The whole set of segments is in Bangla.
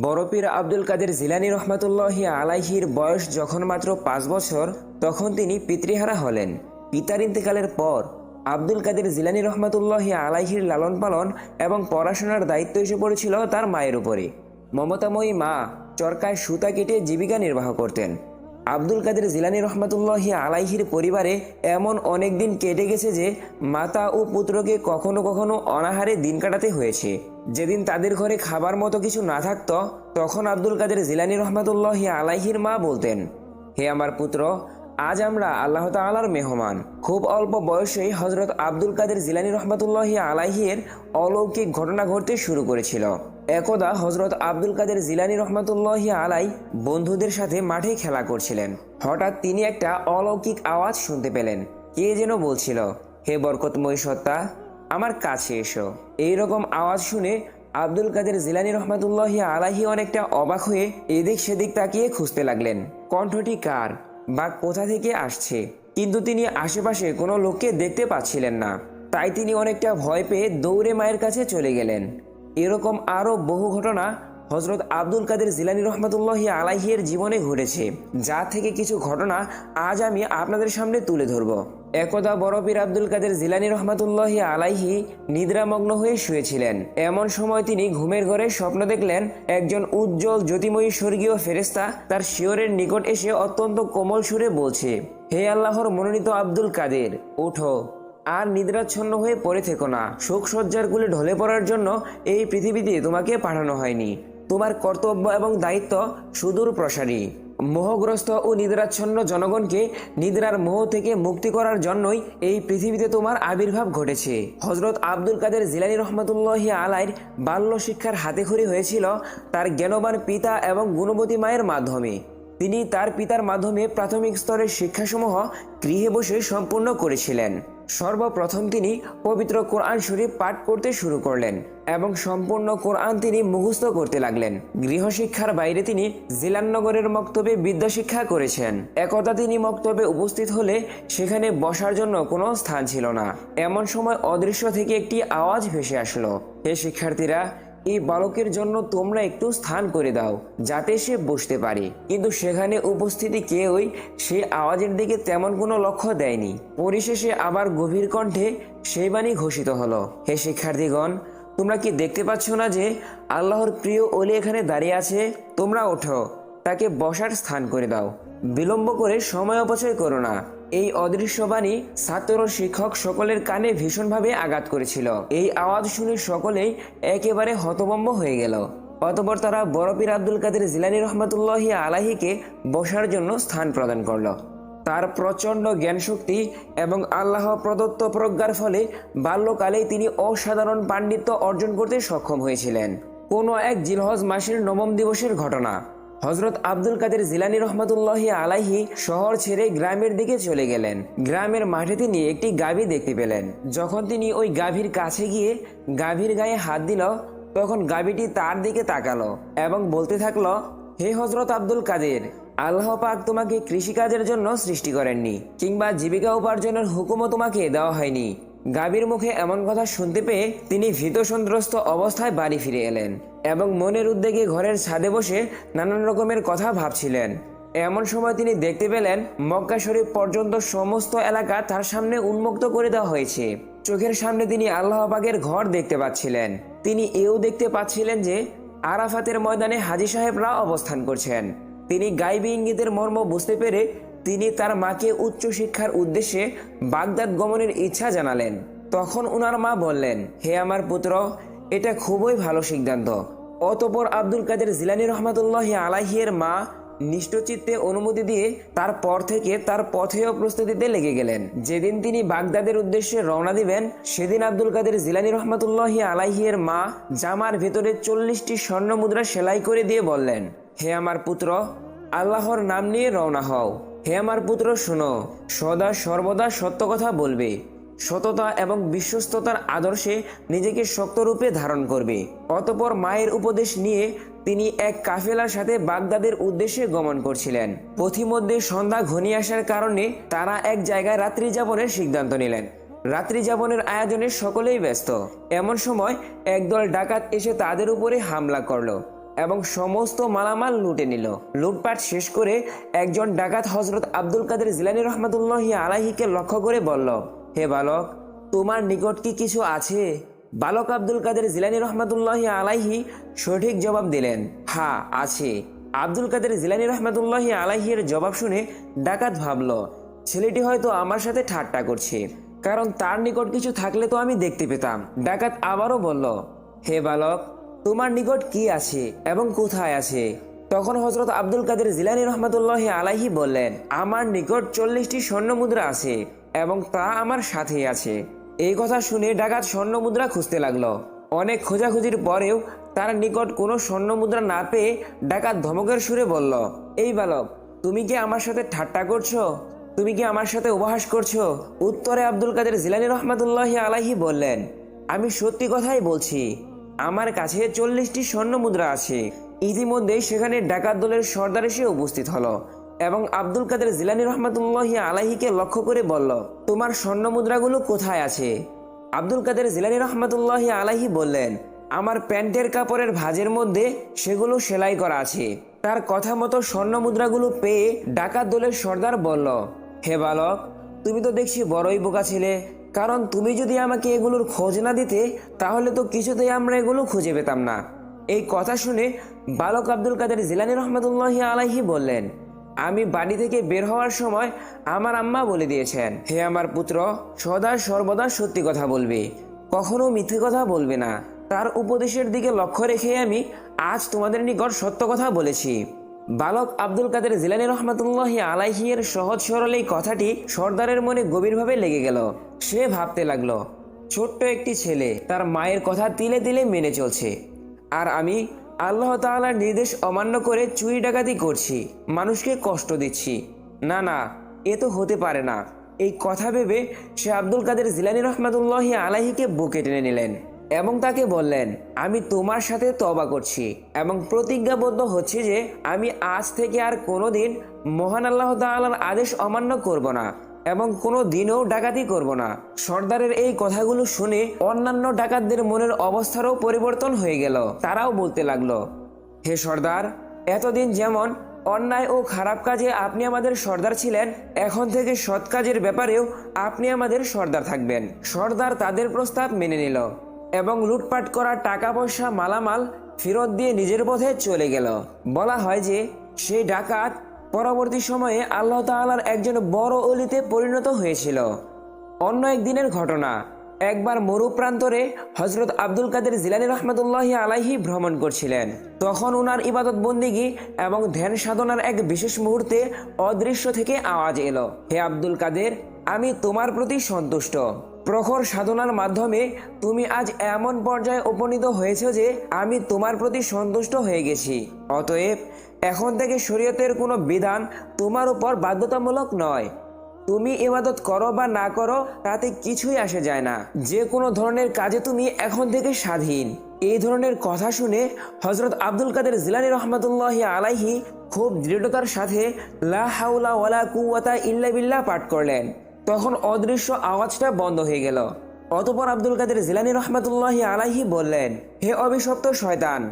বড় পীর আব্দুল কাদের জিলানী রহমাতুল্লাহি আলাইহির বয়স যখন মাত্র 5 বছর, তখন তিনি পিতৃহারা হলেন। পিতার ইন্তেকালের পর আব্দুল কাদের জিলানী রহমাতুল্লাহি আলাইহির লালন পালন এবং পড়াশোনার দায়িত্ব এসে পড়েছিল তার মায়ের উপরে। মমতাময়ী মা চরকায় সুতা কেটে জীবিকা নির্বাহ করতেন। আব্দুল কাদের জিলানী রহমাতুল্লাহি আলাইহির পরিবারে এমন অনেক দিন কেটে গেছে যে মাতা ও পুত্রকে কখনো কখনো অনাহারে দিন কাটাতে হয়েছে। যেদিন তাদের ঘরে খাবার মতো কিছু না থাকত, তখন আব্দুল কাদের জিলানী রহমাতুল্লাহি আলাইহির মা বলতেন, হে আমার পুত্র, আজ আমরা আল্লাহ তাআলার মেহমান। খুব অল্প বয়সেই হজরত আব্দুল কাদের জিলানী রহমাতুল্লাহি আলাইহির অলৌকিক ঘটনা ঘটতে শুরু করেছিল। একদা হজরত আব্দুল কাদের জিলানী রহমাতুল্লাহি আলাই বন্ধুদের সাথে মাঠে খেলা করছিলেন। হঠাৎ তিনি একটা অলৌকিক আওয়াজ শুনতে পেলেন। কে যেন বলছিল, হে বরকতময় সত্তা, আমার কাছে এসো। এইরকম আওয়াজ শুনে আব্দুল কাদের জিলানী রহমাতুল্লাহি আলাইহি অনেকটা অবাক হয়ে এদিক সেদিক তাকিয়ে খুঁজতে লাগলেন কণ্ঠটি কার বা কোথা থেকে আসছে। কিন্তু তিনি আশেপাশে কোনো লোককে দেখতে পাচ্ছিলেন না। তাই তিনি অনেকটা ভয় পেয়ে দৌড়ে মায়ের কাছে চলে গেলেন। এরকম আরও বহু ঘটনা হজরত আব্দুল কাদের জিলানী রহমাতুল্লাহি আলাইহির জীবনে ঘটেছে, যা থেকে কিছু ঘটনা আজ আমি আপনাদের সামনে তুলে ধরব। একদা বড় পীর আব্দুল কাদের জিলানী রহমাতুল্লাহি আলাইহি নিদ্রামগ্ন হয়ে শুয়েছিলেন। এমন সময় তিনি ঘুমের ঘরে স্বপ্ন দেখলেন, একজন উজ্জ্বল জ্যোতিময়ী স্বর্গীয় ফেরেশতা তার শিয়রের নিকট এসে অত্যন্ত কোমল সুরে বলছে, হে আল্লাহর মনোনীত আব্দুল কাদের, ওঠো, আর নিদ্রাচ্ছন্ন হয়ে পড়ে থেকো না। শোকসজ্জার কুলে ঢলে পড়ার জন্য এই পৃথিবীতে তোমাকে পাঠানো হয়নি। তোমার কর্তব্য এবং দায়িত্ব সুদূর প্রসারী। মোহগ্রস্ত ও নিদ্রাচ্ছন্ন জনগণকে নিদ্রার মোহ থেকে মুক্তি করার জন্যই এই পৃথিবীতে তোমার আবির্ভাব ঘটেছে। হজরত আব্দুল কাদের জিলানী রহমাতুল্লাহি আলাইহির বাল্য শিক্ষার হাতেখড়ি হয়েছিল তার জ্ঞানবান পিতা এবং গুণবতী মায়ের মাধ্যমে। তিনি তার পিতার মাধ্যমে প্রাথমিক স্তরের শিক্ষাসমূহ গৃহে বসে সম্পূর্ণ করেছিলেন। সর্বপ্রথম তিনি পবিত্র কোরআন শরীফ পাঠ করতে শুরু করলেন এবং সম্পূর্ণ কোরআন তিনি মুখস্থ করতে লাগলেন। গৃহশিক্ষার বাইরে তিনি জিলাননগরের মক্তবে বিদ্যাশিক্ষা করেছেন। একদা তিনি মক্তবে উপস্থিত হলে সেখানে বসার জন্য কোনো স্থান ছিল না। এমন সময় অদৃশ্য থেকে একটি আওয়াজ ভেসে আসলো, হে শিক্ষার্থীরা, এই বালকের জন্য তোমরা একটু স্থান করে দাও যাতে সে বসতে পারে। কিন্তু সেখানে উপস্থিতি কেউই সেই আওয়াজের দিকে তেমন কোনো লক্ষ্য দেয়নি। পরিশেষে আবার গভীর কণ্ঠে সেই বাণী ঘোষিত হলো, হে শিক্ষার্থীগণ, তোমরা কি দেখতে পাচ্ছ না যে আল্লাহর প্রিয় ওলি এখানে দাঁড়িয়ে আছে? তোমরা ওঠো, তাকে বসার স্থান করে দাও। বিলম্ব করে সময় অপচয় করো না। এই অদৃশ্য বাণী ছাত্র শিক্ষক সকলের কানে ভীষণভাবে আঘাত করেছিল। এই আওয়াজ শুনে সকলেই একেবারে হতভম্ব হয়ে গেল। অতঃপর তারা বড় পীর আব্দুল কাদের জিলানী রহমাতুল্লাহি আলাইহিকে বসার জন্য স্থান প্রদান করল। তার প্রচণ্ড জ্ঞানশক্তি এবং আল্লাহ প্রদত্ত প্রজ্ঞার ফলে বাল্যকালেই তিনি অসাধারণ পাণ্ডিত্য অর্জন করতে সক্ষম হয়েছিলেন। কোনো এক জিলহজ মাসের 9ম দিবসের ঘটনা। হজরত আব্দুল কাদের জিলানী রহমাতুল্লাহি আলাইহি শহর ছেড়ে গ্রামের দিকে চলে গেলেন। গ্রামের মাঠে তিনি একটি গাভী দেখতে পেলেন। যখন তিনি ওই গাভীর কাছে গিয়ে গাভীর গায়ে হাত দিল, তখন গাভীটি তার দিকে তাকালো এবং বলতে থাকলো, হে হজরত আব্দুল কাদের, আল্লাহ পাক তোমাকে কৃষিকাজের জন্য সৃষ্টি করেননি, কিংবা জীবিকা উপার্জনের হুকুমও তোমাকে দেওয়া হয়নি। গাভীর মুখে এমন কথা শুনতে পেয়ে তিনি ভীত সন্ত্রস্ত অবস্থায় বাড়ি ফিরে এলেন এবং মনের উদ্বেগে ঘরের ছাদে বসে নানান রকমের কথা ভাবছিলেন। এমন সময় তিনি দেখতে পেলেন মক্কা শরীফ পর্যন্ত সমস্ত এলাকা তার সামনে উন্মুক্ত করে দেওয়া হয়েছে। চোখের সামনে তিনি আল্লাহ পাকের ঘর দেখতে পাচ্ছিলেন। তিনি এও দেখতে পাচ্ছিলেন যে আরাফাতের ময়দানে হাজী সাহেবরা অবস্থান করছেন। তিনি গায়বী ইঙ্গিতের মর্ম বুঝতে পেরে তিনি তার মাকে উচ্চ শিক্ষার উদ্দেশ্যে বাগদাদ গমনের ইচ্ছা জানালেন। তখন উনার মা বললেন, হে আমার পুত্র, এটা খুবই ভালো সিদ্ধান্ত। অতঃপর আব্দুল কাদের জিলানী রহমাতুল্লাহি আলাইহির মা নিষ্ঠচিত্তে অনুমতি দিয়ে তারপর থেকে তার পথেও প্রস্তুতিতে লেগে গেলেন। যেদিন তিনি বাগদাদের উদ্দেশ্যে রওনা দিবেন, সেদিন আব্দুল কাদের জিলানী রহমাতুল্লাহি আলাইহির মা জামার ভেতরে 40টি স্বর্ণ মুদ্রা সেলাই করে দিয়ে বললেন, হে আমার পুত্র, আল্লাহর নাম নিয়ে রওনা হও। হে আমার পুত্র, শোনো, সদা সর্বদা সত্য কথা বলবে, সততা এবং বিশ্বস্ততার আদর্শে নিজেকে শক্তরূপে ধারণ করবে। অতঃপর মায়ের উপদেশ নিয়ে তিনি এক কাফেলার সাথে বাগদাদের উদ্দেশ্যে গমন করছিলেন। পথিমধ্যে সন্ধ্যা ঘনিয়ে আসার কারণে তারা এক জায়গায় রাত্রি যাপনের সিদ্ধান্ত নিলেন। রাত্রি যাপনের আয়োজনে সকলেই ব্যস্ত। এমন সময় একদল ডাকাত এসে তাদের উপরে হামলা করলো। এবং সমস্ত মালামাল লুটে নিল। লুটপাট শেষ করে একজন ডাকাত হযরত আব্দুল কাদের জিলানী রহমাতুল্লাহি আলাইহিকে লক্ষ্য করে বলল, হে বালক, তোমার নিকট কি কিছু আছে? বালক আব্দুল কাদের জিলানী রহমাতুল্লাহি আলাইহি সঠিক জবাব দিলেন, হ্যাঁ আছে। আব্দুল কাদের জিলানী রহমাতুল্লাহি আলাইহির জবাব শুনে ডাকাত ভাবল, ছেলেটি হয়তো আমার সাথে ঠাট্টা করছে, কারণ তার নিকট কিছু থাকলে তো আমি দেখতে পেতাম। ডাকাত আবারও বলল, হে বালক, তোমার নিকট কি আছে এবং কোথায় আছে? তখন হযরত আব্দুল কাদের জিলানী রহমাতুল্লাহি আলাইহি বললেন, আমার নিকট 40টি স্বর্ণ মুদ্রা আছে এবং তা আমার সাথেই আছে। এই কথা শুনে ডাকাত স্বর্ণ মুদ্রা খুঁজতে লাগলো। অনেক খোঁজাখুঁজির পরেও তার নিকট কোনো স্বর্ণ মুদ্রা না পেয়ে ডাকাত ধমকের সুরে বলল, এই বালক, তুমি কি আমার সাথে ঠাট্টা করছো? তুমি কি আমার সাথে উপহাস করছো? উত্তরে আব্দুল কাদের জিলানী রহমাতুল্লাহি আলাইহি বললেন, আমি সত্যি কথাই বলছি, আমার কাছে 40টি স্বর্ণ মুদ্রা আছে। ইতিমধ্যেই সেখানে ডাকাত দলের সর্দার এসে উপস্থিত হলো এবং আব্দুল কাদের জিলানী রহমাতুল্লাহি আলাইহিকে লক্ষ্য করে বলল, তোমার স্বর্ণ মুদ্রাগুলো কোথায় আছে? আব্দুল কাদের জিলানী রহমাতুল্লাহি আলাইহি বললেন, আমার প্যান্টের কাপড়ের ভাঁজের মধ্যে সেগুলো সেলাই করা আছে। তার কথা মতো স্বর্ণ মুদ্রাগুলো পেয়ে ডাকাত দলের সর্দার বলল, হে বালক, তুমি তো দেখছি বড়ই বোকা ছেলে, কারণ তুমি যদি আমাকে এগুলোর খোঁজ না দিতে তাহলে তো কিছুতেই আমরা এগুলো খুঁজে পেতাম না। এই কথা শুনে বালক আব্দুল কাদের জিলানী রহমাতুল্লাহি আলাইহি বললেন, আমি বাড়ি থেকে বের হওয়ার সময় আমার আম্মা বলে দিয়েছেন, হে আমার পুত্র, সদা সর্বদা সত্যি কথা বলবে, কখনো মিথ্যে কথা বলবে না। তার উপদেশের দিকে লক্ষ্য রেখে আমি আজ তোমাদের নিকট সত্য কথা বলেছি। বালক আব্দুল কাদের জিলানী রহমাতুল্লাহি আলাইহি এর সহজ সরল এই কথাটি সর্দারের মনে গভীরভাবে লেগে গেল। সে ভাবতে লাগলো, ছোট্ট একটি ছেলে তার মায়ের কথা তিলে তিলে মেনে চলছে, আর আমি আল্লাহ তাআলার নির্দেশ অমান্য করে চুরি ডাকাতি করছি, মানুষকে কষ্ট দিচ্ছি। না না, এ তো হতে পারে না। এই কথা ভেবে সে আব্দুল কাদের জিলানী রহমাতুল্লাহি আলাইহিকে বুকে টেনে নিলেন এবং তাকে বললেন, আমি তোমার সাথে তওবা করছি এবং প্রতিজ্ঞাবদ্ধ হচ্ছি যে আমি আজ থেকে আর কোনোদিন মহান আল্লাহ তাআলার আদেশ অমান্য করব না এবং কোনো দিনও ডাকাতি করব না। সর্দারের এই কথাগুলো শুনে অন্যান্য ডাকাতদের মনের অবস্থারও পরিবর্তন হয়ে গেল। তারাও বলতে লাগলো, হে সর্দার, এতদিন যেমন অন্যায় ও খারাপ কাজে আপনি আমাদের সর্দার ছিলেন, এখন থেকে সৎ কাজের ব্যাপারেও আপনি আমাদের সর্দার থাকবেন। সর্দার তাদের প্রস্তাব মেনে নিল এবং লুটপাট করা টাকা পয়সা মালামাল ফেরত দিয়ে নিজের পথে চলে গেল। বলা হয় যে সেই ডাকাত পরবর্তী সময়ে আল্লাহ তাআলার একজন বড় ওলিতে পরিণত হয়েছিল। অন্য একদিনের ঘটনা, একবার মরু প্রান্তরে হযরত আব্দুল কাদের জিলানী রহমাতুল্লাহি আলাইহি ভ্রমণ করছিলেন। তখন উনার ইবাদত বন্দিগি এবং ধ্যান সাধনার এক বিশেষ মুহূর্তে অদৃশ্য থেকে আওয়াজ এলো, হে আব্দুল কাদের, আমি তোমার প্রতি সন্তুষ্ট। প্রখর সাধনার মাধ্যমে তুমি আজ এমন পর্যায়ে উপনীত হয়েছে যে আমি তোমার প্রতি সন্তুষ্ট হয়ে গেছি। অতএব এখন থেকে শরীয়তের কোনো বিধান তোমার উপর বাধ্যতামূলক নয়। তুমি ইবাদত করো বা না করো তাতে কিছুই আসে যায় না। যে কোনো ধরনের কাজে তুমি এখন থেকে স্বাধীন। এই ধরনের কথা শুনে হযরত আব্দুল কাদের জিলানী রহমাতুল্লাহি আলাইহি খুব দৃঢ়তার সাথে লা হাওলা ওয়ালা কুওয়াতা ইল্লা বিল্লাহ পাঠ করলেন। তখন অদৃশ্য আওয়াজটা বন্ধ হয়ে গেল। অতঃপর আব্দুল কাদের জিলানী রহমাতুল্লাহি আলাইহি বললেন, হে অভিশপ্ত শয়তান,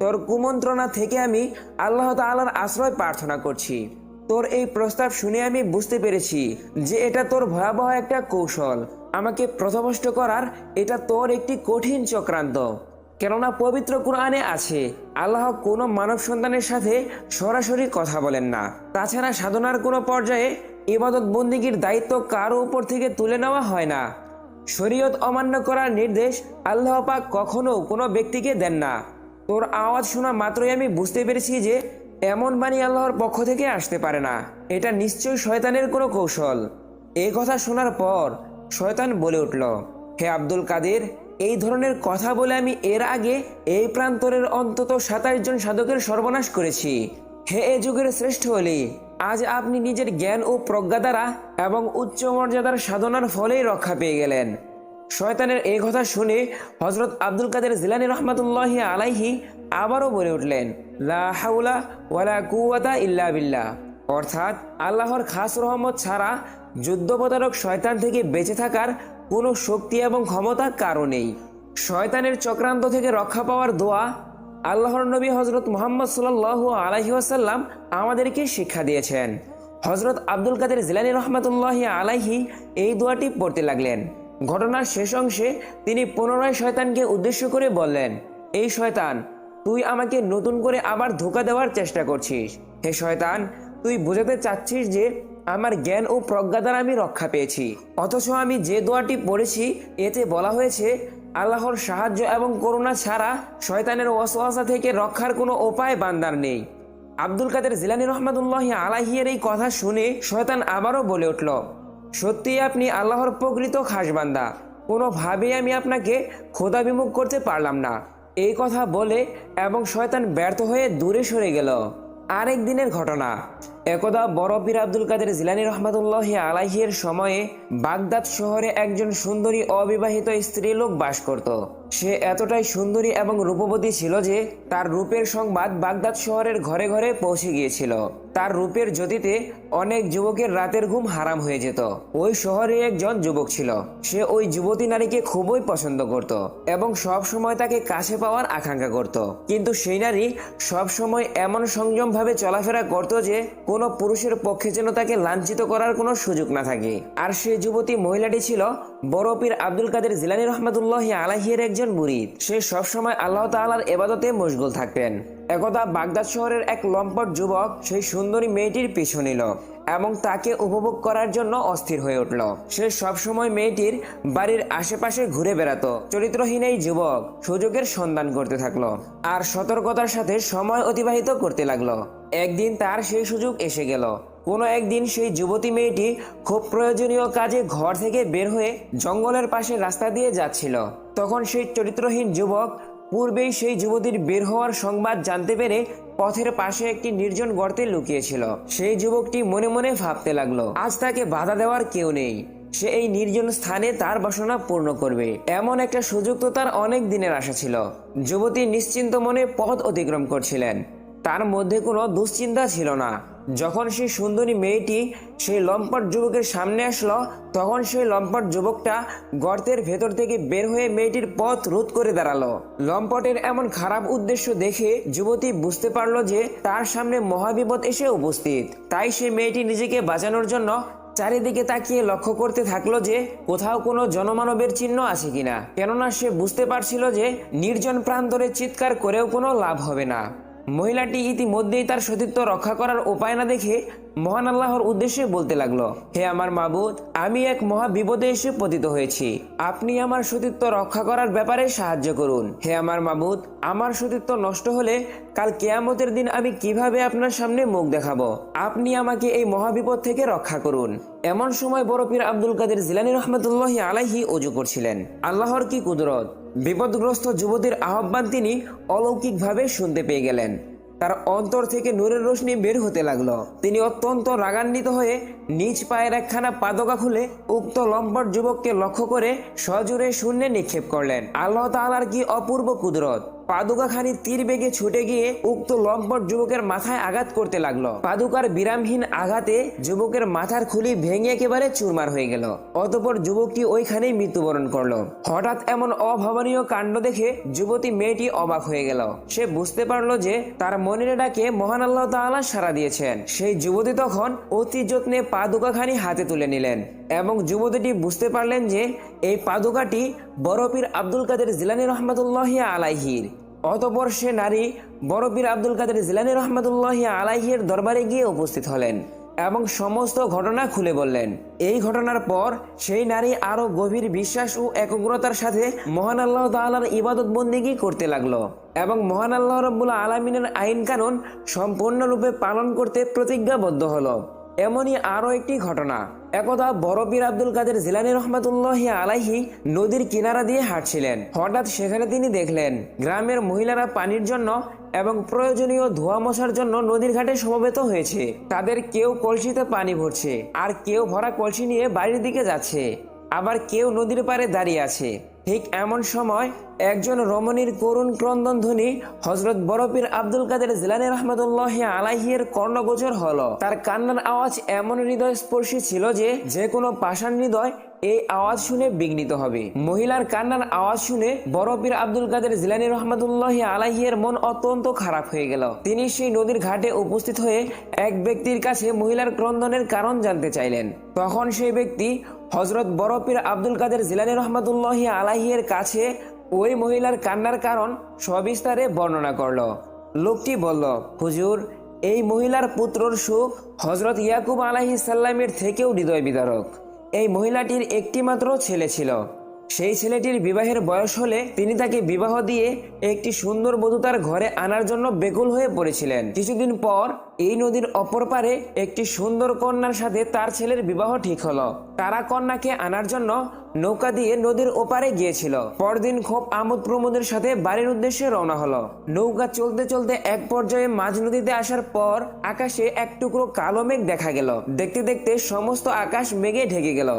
তোর কুমন্ত্রণা থেকে আমি আল্লাহ তাআলার আশ্রয় প্রার্থনা করছি। তোর এই প্রস্তাব শুনে আমি বুঝতে পেরেছি যে এটা তোর ভয়াবহ একটা কৌশল। আমাকে পথভ্রষ্ট করার এটা তোর একটি কঠিন চক্রান্ত। কেননা পবিত্র কুরআনে আছে, আল্লাহ কোনো মানব সন্তানের সাথে সরাসরি কথা বলেন না। তাছাড়া সাধনার কোনো পর্যায়ে ইবাদত বন্দিগির দায়িত্ব কারো উপর থেকে তুলে নেওয়া হয় না। শরীয়ত অমান্য করার নির্দেশ আল্লাহ পাক কখনো কোনো ব্যক্তিকে দেন না। তোর আওয়াজ শোনা মাত্রই আমি বুঝতে পেরেছি যে এমন বাণী আল্লাহর পক্ষ থেকে আসতে পারে না। এটা নিশ্চয়ই শয়তানের কোনো কৌশল। এই কথা শোনার পর শয়তান বলে উঠল, হে আব্দুল কাদের, এই ধরনের কথা বলে আমি এর আগে এই প্রান্তরের অন্তত 27 জন সাধকের সর্বনাশ করেছি। হে এ যুগের শ্রেষ্ঠ ওলি, আজ আপনি নিজের জ্ঞান ও প্রজ্ঞা দ্বারা এবং উচ্চ মর্যাদার সাধনার ফলেই রক্ষা পেয়ে গেলেন। শয়তানের এই কথা শুনে হযরত আব্দুল কাদের জিলানী রহমাতুল্লাহি আলাইহি আবারও বলে উঠলেন, লা হাওলা ওয়ালা কুওয়াতা ইল্লা বিল্লাহ, অর্থাৎ আল্লাহর খাস রহমত ছাড়া যুদ্ধপতারক শয়তান থেকে বেঁচে থাকার কোনো শক্তি এবং ক্ষমতা কারো নেই। শয়তানের চক্রান্ত থেকে রক্ষা পাওয়ার দোয়া আল্লাহর নবী হযরত মুহাম্মদ সাল্লাল্লাহু আলাইহি ওয়াসাল্লাম আমাদেরকে শিক্ষা দিয়েছেন। হযরত আব্দুল কাদের জিলানী রহমাতুল্লাহি আলাইহি এই দোয়াটি পড়তে লাগলেন। ঘটনার শেষ অংশে তিনি পুনরায় শয়তানকে উদ্দেশ্য করে বললেন, এই শয়তান, তুই আমাকে নতুন করে আবার ধোঁকা দেওয়ার চেষ্টা করছিস। হে শয়তান, তুই বোঝাতে চাচ্ছিস যে আমার জ্ঞান ও প্রজ্ঞা দ্বারা আমি রক্ষা পেয়েছি, অথচ আমি যে দোয়াটি পড়েছি এতে বলা হয়েছে আল্লাহর সাহায্য এবং করুণা ছাড়া শয়তানের ওয়াসওয়াসা থেকে রক্ষার কোনো উপায় বান্দার নেই। আব্দুল কাদের জিলানী রহমাতুল্লাহি আলাইহির এই কথা শুনে শয়তান আবারও বলে উঠল, সত্যি আপনি আল্লাহর প্রকৃত খাস বান্দা, কোনোভাবেই আমি আপনাকে খোদা বিমুখ করতে পারলাম না। এই কথা বলে এবং শয়তান ব্যর্থ হয়ে দূরে সরে গেল। আরেক দিনের ঘটনা। একদা বড় পীর আব্দুল কাদের জিলানী রহমাতুল্লাহি আলাইহির সময়ে বাগদাদ শহরে একজন সুন্দরী অবিবাহিত স্ত্রীলোক বাস করত। সে এতটাই সুন্দরী এবং রূপবতী ছিল যে তার রূপের সংবাদ বাগদাদ শহরের ঘরে ঘরে পৌঁছে গিয়েছিল। তার রূপের জ্যোতিতে অনেক যুবকের রাতের ঘুম হারাম হয়ে যেত। ওই শহরে একজন যুবক ছিল। সে ওই যুবতী নারীকে খুবই পছন্দ করত এবং সব সময় তাকে কাছে পাওয়ার আকাঙ্ক্ষা করত। কিন্তু সেই নারী সব সময় এমন সংযম ভাবে চলাফেরা করত যে কোনো পুরুষের পক্ষে যেন তাকে লাঞ্ছিত করার কোনো সুযোগ না থাকে। আর সেই যুবতী মহিলাটি ছিল বড় পীর আব্দুল কাদের জিলানী রহমাতুল্লাহি আলাইহির একজন মুরিদ। সে সবসময় আল্লাহ তাআলার ইবাদতে মশগুল থাকতেন। একদা বাগদাদ শহরের এক লম্পট যুবক সেই সুন্দরী মেয়েটির পিছু নিল এবং তাকে উপভোগ করার জন্য অস্থির হয়ে উঠল। সে সবসময় মেয়েটির বাড়ির আশেপাশে ঘুরে বেড়াতো। চরিত্রহীন এই যুবক সুযোগের সন্ধান করতে থাকলো আর সতর্কতার সাথে সময় অতিবাহিত করতে লাগলো। একদিন তার সেই সুযোগ এসে গেল। কোনো একদিন সেই যুবতী মেয়েটি খুব প্রয়োজনীয় কাজে ঘর থেকে বের হয়ে জঙ্গলের পাশে রাস্তা দিয়ে যাচ্ছিল। তখন সেই চরিত্রহীন যুবক পূর্বেই সেই যুবতীর বের হওয়ার সংবাদ জানতে পেরে পথের পাশে একটি নির্জন গর্তে লুকিয়েছিল। সেই যুবকটি মনে মনে ভাবতে লাগলো, আজ তাকে বাধা দেওয়ার কেউ নেই, সে এই নির্জন স্থানে তার বাসনা পূর্ণ করবে। এমন একটা সুযোগ তো তার অনেক দিনের আশা ছিল। যুবতী নিশ্চিন্ত মনে পথ অতিক্রম করছিলেন। তার মধ্যে কোনো দুশ্চিন্তা ছিল না। যখন সেই সুন্দরী মেয়েটি সেই লম্পট যুবকের সামনে আসলো, তখন সেই লম্পট যুবকটা গর্তের ভেতর থেকে বের হয়ে মেয়েটির পথ রোধ করে দাঁড়ালো। লম্পটের এমন খারাপ উদ্দেশ্য দেখে যুবতী বুঝতে পারলো যে তার সামনে মহাবিপদ এসে উপস্থিত। তাই সে মেয়েটি নিজেকে বাঁচানোর জন্য চারিদিকে তাকিয়ে লক্ষ্য করতে থাকলো যে কোথাও কোনো জনমানবের চিহ্ন আছে কিনা, কেননা সে বুঝতে পারছিল যে নির্জন প্রান্তরে চিৎকার করেও কোনো লাভ হবে না। মহিলাটি ইতিমধ্যেই তার সতীত্ব রক্ষা করার উপায় না দেখে মহান আল্লাহর উদ্দেশ্যে বলতে লাগলো, হে আমার মাবুদ, আমি এক মহা বিপদে এসে পতিত হয়েছি, আপনি আমার সতীত্ব রক্ষা করার ব্যাপারে সাহায্য করুন। হে আমার মাবুদ, আমার সতীত্ব নষ্ট হলে কাল কিয়ামতের দিন আমি কিভাবে আপনার সামনে মুখ দেখাবো? আপনি আমাকে এই মহাবিপদ থেকে রক্ষা করুন। এমন সময় বড় পীর আব্দুল কাদের জিলানী রহমাতুল্লাহি আলাইহি ওযু করছিলেন। আল্লাহর কি কুদরত! বিপদগ্রস্ত যুবতীর আহ্বান তিনি অলৌকিকভাবে শুনতে পেয়ে গেলেন। তার অন্তর থেকে নূরের রোশনি বের হতে লাগলো। তিনি অত্যন্ত রাগান্বিত হয়ে নিজ পায়ের একখানা পাদকা খুলে উক্ত লম্পট যুবককে লক্ষ্য করে সজোরে শূন্যে নিক্ষেপ করলেন। আল্লাহ তাআলার কি অপূর্ব কুদরত! পাদুকাখানি তীর বেগে ছুটে গিয়ে উক্ত লম্পট যুবকের মাথায় আঘাত করতে লাগলো। পাদুকার বিরামহীন আঘাতে যুবকের মাথার খুলি ভেঙে একেবারে চুরমার হয়ে গেল। অতঃপর যুবকটি ওইখানেই মৃত্যুবরণ করলো। হঠাৎ এমন অভাবনীয় কাণ্ড দেখে যুবতী মেয়েটি অবাক হয়ে গেল। সে বুঝতে পারলো যে তার মনের ডাকে মহান আল্লাহ তাআলা সাড়া দিয়েছেন। সেই যুবতী তখন অতি যত্নে পাদুকাখানি হাতে তুলে নিলেন এবং যুবতীটি বুঝতে পারলেন যে এই পাদুকাটি বড় পীর আব্দুল কাদের জিলানী রহমাতুল্লাহি আলাইহির। অতঃপর সে নারী বড় পীর আব্দুল কাদের জিলানী রহমাতুল্লাহি আলাইহির দরবারে গিয়ে উপস্থিত হলেন এবং সমস্ত ঘটনা খুলে বললেন। এই ঘটনার পর সেই নারী আরো গভীর বিশ্বাস ও একাগ্রতার সাথে মহান আল্লাহ তাআলার ইবাদত বন্দেগী করতে লাগলো এবং মহান আল্লাহ রাব্বুল আলামিনের আইন কানুন সম্পূর্ণরূপে পালন করতে প্রতিজ্ঞাবদ্ধ হলো। এমনই আরো একটি ঘটনা। একদা বড় পীর আব্দুল কাদের জিলানী রহমাতুল্লাহি আলাইহি নদীর কিনারা দিয়ে হাঁটছিলেন। হঠাৎ সেখানে তিনি দেখলেন গ্রামের মহিলারা পানির জন্য এবং প্রয়োজনীয় ধোয়া মোছার জন্য নদীর ঘাটে সমবেত হয়েছে। তাদের কেউ কলসিতে পানি ভরছে, আর কেউ ভরা কলসি নিয়ে বাড়ির দিকে যাচ্ছে, আবার কেউ নদীর পাড়ে দাঁড়িয়ে আছে। ঠিক এমন সময় একজন রমণীর করুণ ক্রন্দন ধ্বনি হযরত বড় পীর আব্দুল কাদের জিলানী রাহমাতুল্লাহি আলাইহির কর্ণগোচর হলো। তার কান্নার আওয়াজ এমন হৃদয় স্পর্শী ছিল যে কোনো পাষাণ হৃদয় এই আওয়াজ শুনে বিঘ্নিত হবে। মহিলার কান্নার আওয়াজ শুনে বড় পীর আব্দুল কাদের জিলানী রহমাতুল্লাহি আলাইহি এর মন অত্যন্ত খারাপ হয়ে গেল। তিনি সেই নদীর ঘাটে উপস্থিত হয়ে এক ব্যক্তির কাছে মহিলার ক্রন্দনের কারণ জানতে চাইলেন। তখন সেই ব্যক্তি হযরত বড় পীর আব্দুল কাদের জিলানী রহমাতুল্লাহি আলাইহি এর কাছে ওই মহিলার কান্নার কারণ সবিস্তারে বর্ণনা করল। লোকটি বলল, হুজুর, এই মহিলার পুত্রর সুখ হযরত ইয়াকুব আলাইহিস সালামের থেকেও হৃদয় বিদারক। এই মহিলাটির একটি মাত্র ছেলে ছিল। সেই ছেলেটির বিবাহের বয়স হলে তিনি তাকে বিবাহ দিয়ে একটি সুন্দর বধূ তার ঘরে আনার জন্য বেকুল হয়ে পড়েছিলেন। কিছুদিন পর এই নদীর অপর পারে একটি সুন্দর কন্যার সাথে তার ছেলের বিবাহ ঠিক হলো। তারা কন্যাকে আনার জন্য নৌকা দিয়ে নদীর ওপারে গিয়েছিল। পরদিন খুব আমোদ প্রমোদের সাথে বাড়ির উদ্দেশ্যে রওনা হলো। নৌকা চলতে চলতে এক পর্যায়ে মাঝ নদীতে আসার পর আকাশে এক টুকরো কালো মেঘ দেখা গেল। দেখতে দেখতে সমস্ত আকাশ মেঘে ঢেকে গেল।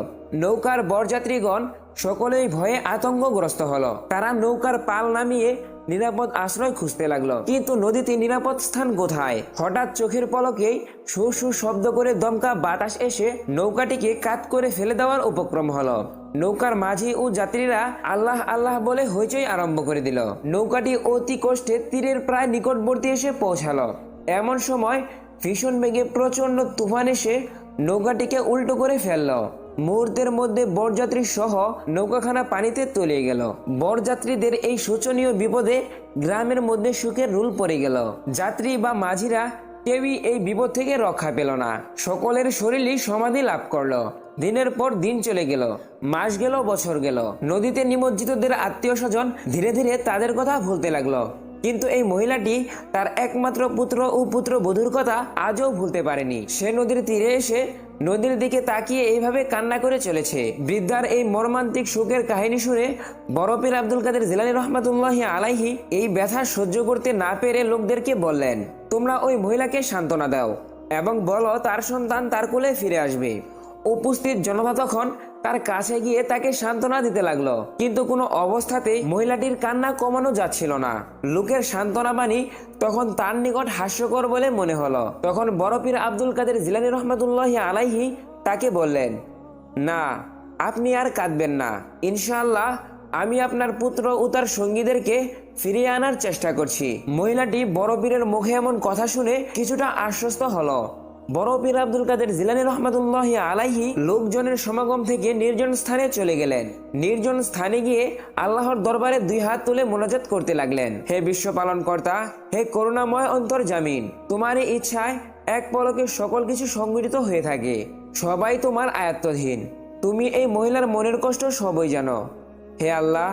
নৌকার বরযাত্রীগণ সকলেই ভয়ে আতঙ্কগ্রস্ত হলো। তারা নৌকার পাল নামিয়ে নিরাপদ আশ্রয় খুঁজতে লাগলো, কিন্তু নদীতে নিরাপদ স্থান কোথায়? হঠাৎ চোখের পলকেই সু সু শব্দ করে দমকা বাতাস এসে নৌকাটিকে কাত করে ফেলে দেওয়ার উপক্রম হলো। নৌকার মাঝি ও যাত্রীরা আল্লাহ আল্লাহ বলে হইচই আরম্ভ করে দিল। নৌকাটি অতি কষ্টে তীরের প্রায় নিকটবর্তী এসে পৌঁছালো। এমন সময় ভীষণ বেগে প্রচন্ড তুফান এসে নৌকাটিকে উল্টো করে ফেললো। মুহূর্তের মধ্যে বরযাত্রী সহ নৌকাখানা পানিতে তলিয়ে গেল। বরযাত্রীদের এই শোচনীয় বিপদে গ্রামের মধ্যে সুখের রুল পড়ে গেল। যাত্রী বা মাঝিরা কেউই এই বিপদ থেকে রক্ষা পেল না। সকলের শরীরই সমাধি লাভ করলো। দিনের পর দিন চলে গেল, মাস গেল, বছর গেল। নদীতে নিমজ্জিতদের আত্মীয় স্বজন ধীরে ধীরে তাদের কথা ভুলতে লাগলো, কিন্তু এই মহিলাটি তার একমাত্র পুত্র ও পুত্রবধূর কথা আজও ভুলতে পারেনি। সে নদীর তীরে এসে নদীর দিকে তাকিয়ে এইভাবে কান্না করে চলেছে। বৃদ্ধার এই মর্মান্তিক শোকের কাহিনী শুনে বড় পীর আব্দুল কাদের জিলানী রহমাতুল্লাহি আলাইহি এই ব্যথা সহ্য করতে না পেরে লোকদেরকে বললেন, তোমরা ওই মহিলাকে সান্ত্বনা দাও এবং বলো তার সন্তান তার কোলে ফিরে আসবে। উপস্থিত জনতা তখন তার কাছে গিয়ে তাকে সান্ত্বনা দিতে লাগলো, কিন্তু কোনো অবস্থাতেই মহিলাটির কান্না কমানো যাচ্ছিল না। লোকের সান্ত্বনা বাণী তখন তার নিকট হাস্যকর বলে মনে হলো। তখন বড় পীর আব্দুল কাদের জিলানী রহমাতুল্লাহি আলাইহি তাকে বললেন, না, আপনি আর কাঁদবেন না। ইনশাআল্লাহ আমি আপনার পুত্র ও তার সঙ্গীদেরকে ফিরিয়ে আনার চেষ্টা করছি। মহিলাটি বড় পীরের মুখে এমন কথা শুনে কিছুটা আশ্বস্ত হলো। বড় পীর আব্দুল কাদের জিলানী রহমাতুল্লাহি আলাইহি লোকজনের সমাগম থেকে নির্জন স্থানে চলে গেলেন। নির্জন স্থানে গিয়ে আল্লাহর দরবারে দুই হাত তুলে মোনাজাত করতে লাগলেন, হে বিশ্ব পালন কর্তা, হে করুণাময় অন্তর্জামিন, তোমারই ইচ্ছায় এক পলকে সকল কিছু সংগঠিত হয়ে থাকে। সবাই তোমার আয়ত্তাধীন। তুমি এই মহিলার মনের কষ্ট সবই জানো। হে আল্লাহ,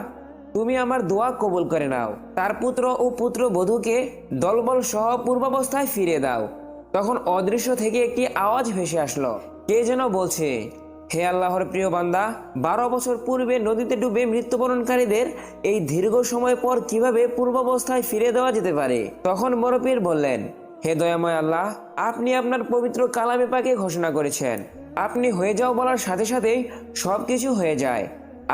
তুমি আমার দোয়া কবুল করে নাও। তার পুত্র ও পুত্রবধূকে দলবল সহ পূর্বাবস্থায় ফিরিয়ে দাও। তখন অদৃশ্য থেকে একটি আওয়াজ ভেসে আসলো। কে যেন বলছে, হে আল্লাহর প্রিয় বান্দা, 12 বছর পূর্বে নদীতে ডুবে মৃত্যুবরণকারীদের এই দীর্ঘ সময় পর কিভাবে পূর্বাবস্থায় ফিরে দেওয়া যেতে পারে? তখন বড় পীর বললেন, হে দয়াময় আল্লাহ, আপনি আপনার পবিত্র কালামে পাকে ঘোষণা করেছেন, আপনি হয়ে যাও বলার সাথে সাথেই সবকিছু হয়ে যায়।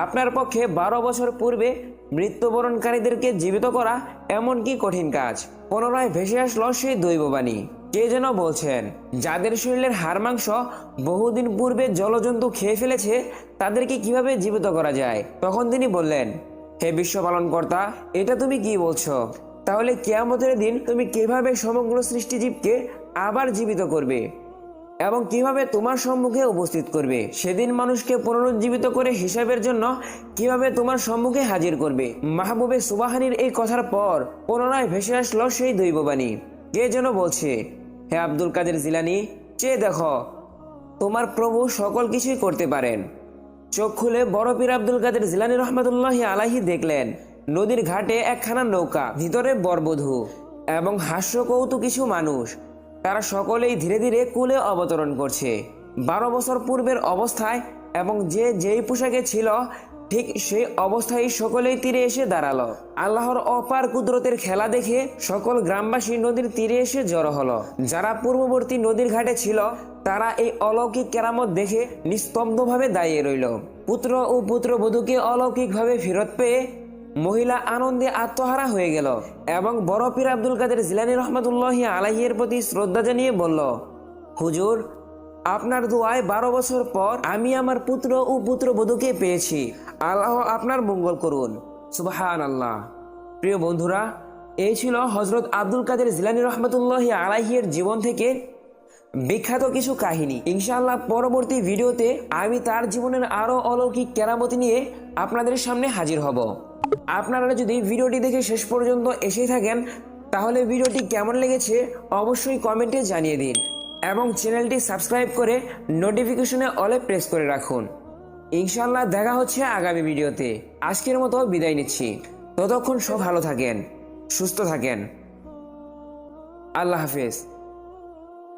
আপনার পক্ষে 12 বছর পূর্বে মৃত্যুবরণকারীদেরকে জীবিত করা এমন কি কঠিন কাজ? পুনরায় ভেসে আসলো সেই দৈববাণী। কে যেন বলছেন, যাদের শরীরের হাড় মাংস বহুদিন পূর্বে জলজন্তু খেয়ে ফেলেছে তাদেরকে কিভাবে জীবিত করা যায়? তখন তিনি বললেন, হে বিশ্ব পালন কর্তা, এটা তুমি কি বলছো? তাহলে কিয়ামতের দিন তুমি কিভাবে সমগ্র সৃষ্টিজীবকে আবার জীবিত করবে এবং কিভাবে তোমার সম্মুখে উপস্থিত করবে? সেদিন মানুষকে পুনরুজ্জীবিত করে হিসাবের জন্য কিভাবে তোমার সম্মুখে হাজির করবে? মাহবুবে সুবহানীর এই কথার পর পুনরায় ভেসে আসলো সেই দৈববাণী। কে যেন বলছে, হে আব্দুল কাদের জিলানী, চেয়ে দেখো, তোমার প্রভু সকল কিছুই করতে পারেন। চোখ খুলে বড় পীর আব্দুল কাদের জিলানী রহমাতুল্লাহি আলাইহি দেখলেন নদীর ঘাটে একখানা নৌকা, ভিতরে বরবধূ এবং হাস্য কৌতুক কিছু মানুষ। তারা সকলেই ধীরে ধীরে কূলে অবতরণ করছে। 12 বছর পূর্বের অবস্থায় এবং যেই পোশাকে ছিল ঠিক সেই অবস্থায় সকলেই তীরে এসে দাঁড়ালো। আল্লাহর অপার কুদরতের খেলা দেখে সকল গ্রামবাসী নদীর তীরে এসে জড়ো হলো। যারা পূর্ববর্তী নদীর ঘাটে ছিল তারা এই অলৌকিক কেরামত দেখে নিস্তব্ধভাবে দাঁড়িয়ে রইল। পুত্র ও পুত্রবধূকে অলৌকিকভাবে ফেরত পেয়ে মহিলা আনন্দে আত্মহারা হয়ে গেল এবং বড় পীর আব্দুল কাদের জিলানী রহমাতুল্লাহি আলাইহির প্রতি শ্রদ্ধা জানিয়ে বলল, হুজুর, আপনার দোয়ায় 12 বছর পর আমি আমার পুত্র ও পুত্রবধূকে পেয়েছি। আল্লাহ আপনার মঙ্গল করুন। সুবহানাল্লাহ। প্রিয় বন্ধুরা, এই ছিল হযরত আব্দুল কাদের জিলানী রহমতুল্লাহি আলাইহির জীবন থেকে বিখ্যাত কিছু কাহিনী। ইনশাআল্লাহ পরবর্তী ভিডিওতে আমি তার জীবনের আরো অলৌকিক কেরামতি নিয়ে আপনাদের সামনে হাজির হব। আপনারা যদি ভিডিওটি দেখে শেষ পর্যন্ত এসে থাকেন তাহলে ভিডিওটি কেমন লেগেছে অবশ্যই কমেন্টে জানিয়ে দিন এবং চ্যানেলটি সাবস্ক্রাইব করে নোটিফিকেশনে অলে প্রেস করে রাখুন। ইনশাআল্লাহ দেখা হচ্ছে আগামী ভিডিওতে। আজকের মতো বিদায় নিচ্ছি। ততক্ষণ সব ভালো থাকেন, সুস্থ থাকেন। আল্লাহ হাফেজ।